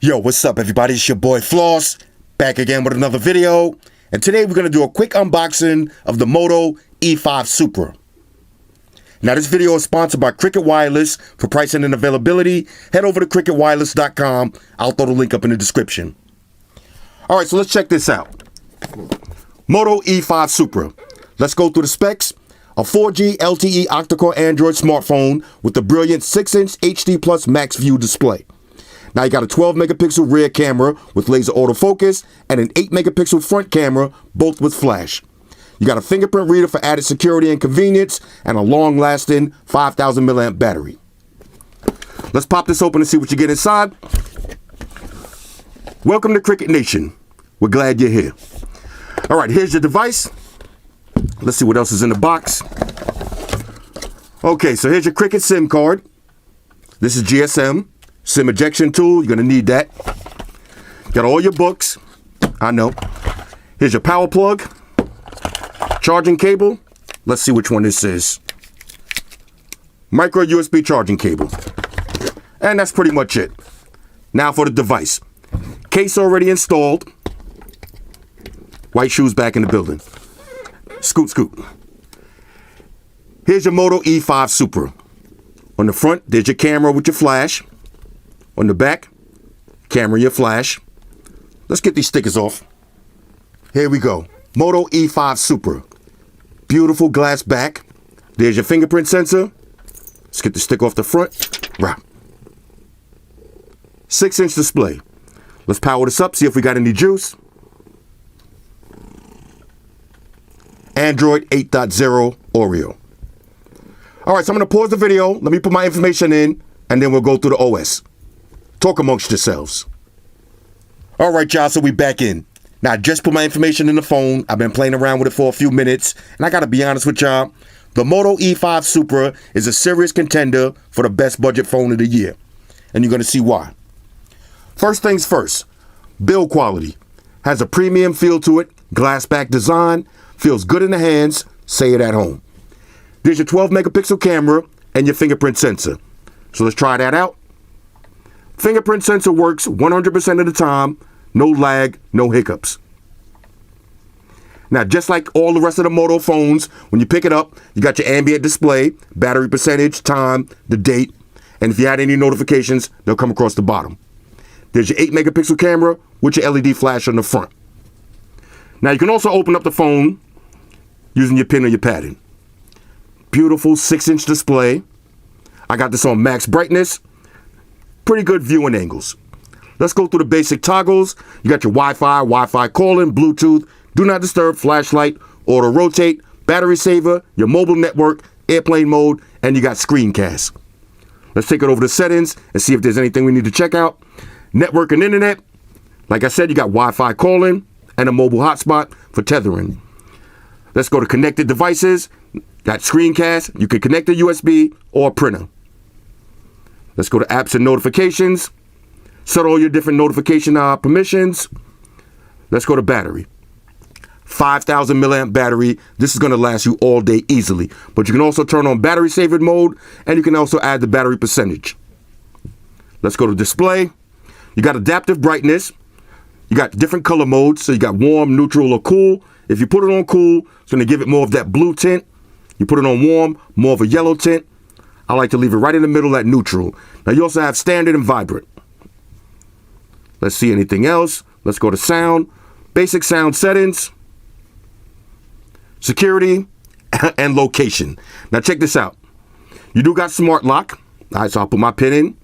Yo, what's up everybody? It's your boy Floss, back again with another video. And today we're going to do a quick unboxing of the Moto E5 Supra. Now this video is sponsored by Cricket Wireless. For pricing and availability, head over to cricketwireless.com. I'll throw the link up in the description. Alright, so let's check this out. Moto E5 Supra. Let's go through the specs. A 4G LTE octa-core Android smartphone with a brilliant 6-inch HD Plus Max View display. Now you got a 12 megapixel rear camera with laser autofocus and an 8 megapixel front camera, both with flash. You got a fingerprint reader for added security and convenience and a long-lasting 5,000 milliamp battery. Let's pop this open and see what you get inside. Welcome to Cricket Nation. We're glad you're here. All right, here's your device. Let's see what else is in the box. Okay, so here's your Cricket SIM card. This is GSM. SIM ejection tool, you're going to need that. Got all your books. I know. Here's your power plug. Charging cable. Let's see which one this is. Micro USB charging cable. And that's pretty much it. Now for the device. Case already installed. White shoes back in the building. Scoot, scoot. Here's your Moto E5 Supra. On the front, there's your camera with your flash. On the back, camera, your flash. Let's get these stickers off. Here we go. Moto E5 Supra. Beautiful glass back. There's your fingerprint sensor. Let's get the sticker off the front. Right. 6-inch display. Let's power this up, see if we got any juice. Android 8.0 Oreo. All right, so I'm going to pause the video. Let me put my information in, and then we'll go through the OS. Talk amongst yourselves. All right, y'all, so we back in. Now, I just put my information in the phone. I've been playing around with it for a few minutes, and I got to be honest with y'all. The Moto E5 Supra is a serious contender for the best budget phone of the year, and you're going to see why. First things first, build quality. Has a premium feel to it, glass back design, feels good in the hands, say it at home. There's your 12 megapixel camera and your fingerprint sensor. So let's try that out. Fingerprint sensor works 100% of the time, no lag, no hiccups. Now, just like all the rest of the Moto phones, when you pick it up, you got your ambient display, battery percentage, time, the date, and if you had any notifications, they'll come across the bottom. There's your 8 megapixel camera with your LED flash on the front. Now, you can also open up the phone using your pin or your padding. Beautiful 6-inch display. I got this on max brightness. Pretty good viewing angles. Let's go through the basic toggles. You got your Wi-Fi calling, Bluetooth, do not disturb, flashlight, auto rotate, battery saver, your mobile network, airplane mode, and you got screencast. Let's take it over to settings and see if there's anything we need to check out. Network and internet. Like I said, you got Wi-Fi calling and a mobile hotspot for tethering. Let's go to connected devices. Got screencast. You can connect a USB or a printer. Let's go to apps and notifications. Set all your different notification permissions. Let's go to battery. 5,000 milliamp battery. This is going to last you all day easily. But you can also turn on battery saver mode, and you can also add the battery percentage. Let's go to display. You got adaptive brightness. You got different color modes. So you got warm, neutral, or cool. If you put it on cool, it's going to give it more of that blue tint. You put it on warm, more of a yellow tint. I like to leave it right in the middle at neutral. Now you also have standard and vibrant. Let's see anything else. Let's go to sound. Basic sound settings. Security and location. Now check this out. You do got smart lock. All right, so I'll put my pin in.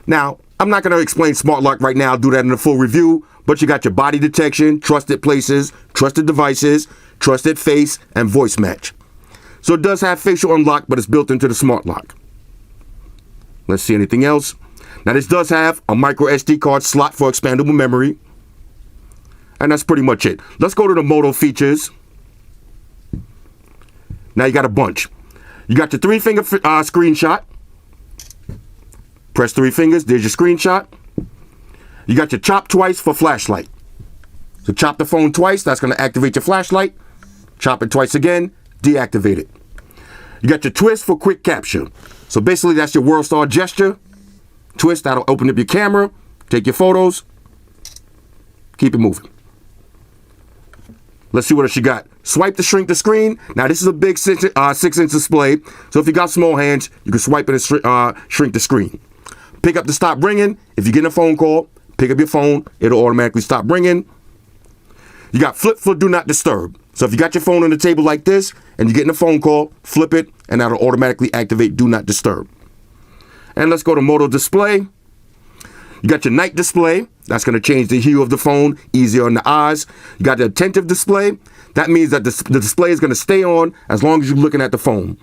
Now, I'm not going to explain smart lock right now. I'll do that in a full review. But you got your body detection, trusted places, trusted devices, trusted face, and voice match. So it does have facial unlock, but it's built into the smart lock. Let's see anything else. Now this does have a micro SD card slot for expandable memory. And that's pretty much it. Let's go to the Moto features. Now you got a bunch. You got your 3-finger screenshot. Press 3 fingers, there's your screenshot. You got your chop twice for flashlight. So chop the phone twice, that's going to activate your flashlight. Chop it twice again, deactivate it. You got your twist for quick capture. So basically that's your world star gesture. Twist, that'll open up your camera, Take your photos. Keep it moving. Let's see what else you got. Swipe to shrink the screen. Now, this is a big 6-inch display. So if you got small hands, you can swipe it and shrink the screen. Pick up to stop ringing. If you get a phone call, pick up your phone. It'll automatically stop ringing. You got flip for do not disturb. So if you got your phone on the table like this and you're getting a phone call, flip it and that'll automatically activate do not disturb. And let's go to Moto display. You got your night display. That's going to change the hue of the phone, easier on the eyes. You got the attentive display. That means that the display is going to stay on as long as you're looking at the phone.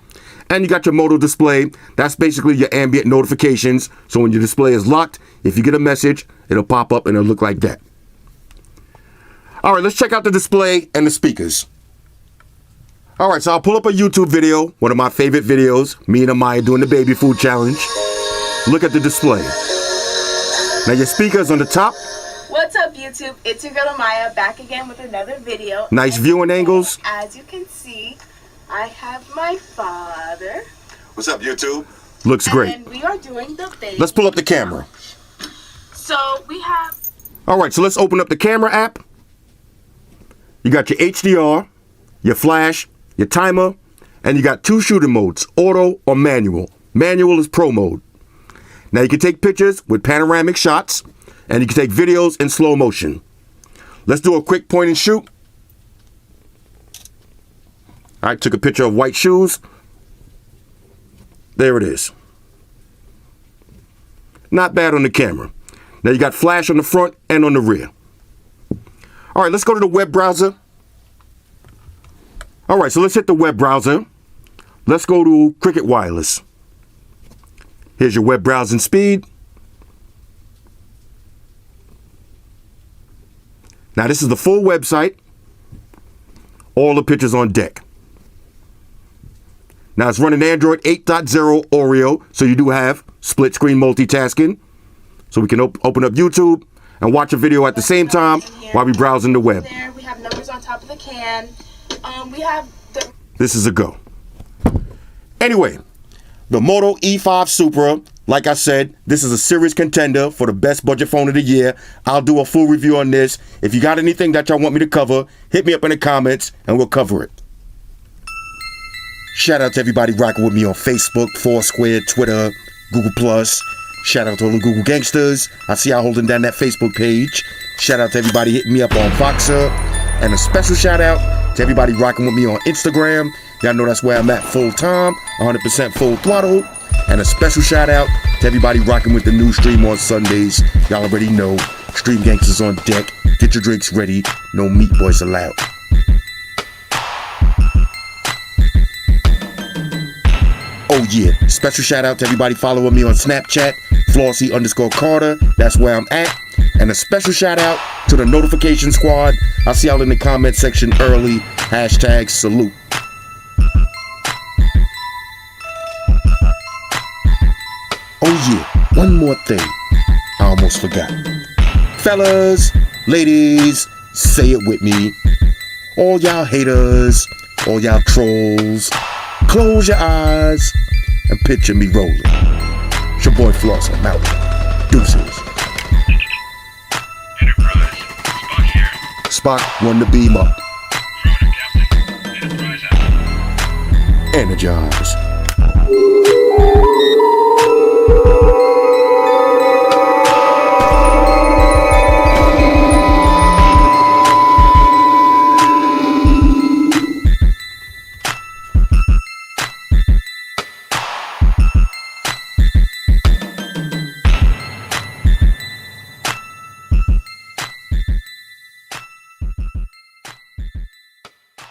And you got your Moto display. That's basically your ambient notifications. So when your display is locked, if you get a message, it'll pop up and it'll look like that. All right, let's check out the display and the speakers. All right, so I'll pull up a YouTube video, one of my favorite videos, me and Amaya doing the baby food challenge. Look at the display. Now your speakers on the top. What's up, YouTube? It's your girl Amaya back again with another video. Nice viewing angles. As you can see, I have my father. What's up, YouTube? Looks great. And we are doing the baby. Let's pull up the camera. So we have. All right, so let's open up the camera app. You got your HDR, your flash, your timer, and you got 2 shooting modes, auto or manual. Manual is pro mode. Now you can take pictures with panoramic shots, and you can take videos in slow motion. Let's do a quick point and shoot. All right, took a picture of white shoes. There it is. Not bad on the camera. Now you got flash on the front and on the rear. All right, let's go to the web browser. All right, so let's hit the web browser. Let's go to Cricket Wireless. Here's your web browsing speed. Now this is the full website. All the pictures on deck. Now it's running Android 8.0 Oreo, so you do have split screen multitasking. So we can open up YouTube and watch a video at the same time while we're browsing the web. There, we have numbers on top of the can. We have the. This is a go. Anyway, the Moto E5 Supra, like I said, this is a serious contender for the best budget phone of the year. I'll do a full review on this. If you got anything that y'all want me to cover, hit me up in the comments and we'll cover it. Shout out to everybody rocking with me on Facebook, Foursquare, Twitter, Google+. Shout out to all the Google gangsters. I see y'all holding down that Facebook page. Shout out to everybody hitting me up on Voxer. And a special shout out to everybody rocking with me on Instagram. Y'all know that's where I'm at full time, 100% full throttle. And a special shout out to everybody rocking with the new stream on Sundays. Y'all already know, Stream Gangsters on deck. Get your drinks ready. No meat boys allowed. Oh yeah, special shout out to everybody following me on Snapchat, Flossy_Carter, that's where I'm at. And a special shout out to the notification squad. I'll see y'all in the comment section early. #salute. Oh yeah, one more thing. I almost forgot. Fellas, ladies, say it with me. All y'all haters, all y'all trolls, close your eyes and picture me rolling. It's your boy Flossy, I'm out. Deuces. Enterprise, Spock here. Spock, run the beam up. Roger, Captain. Enterprise out. Energize.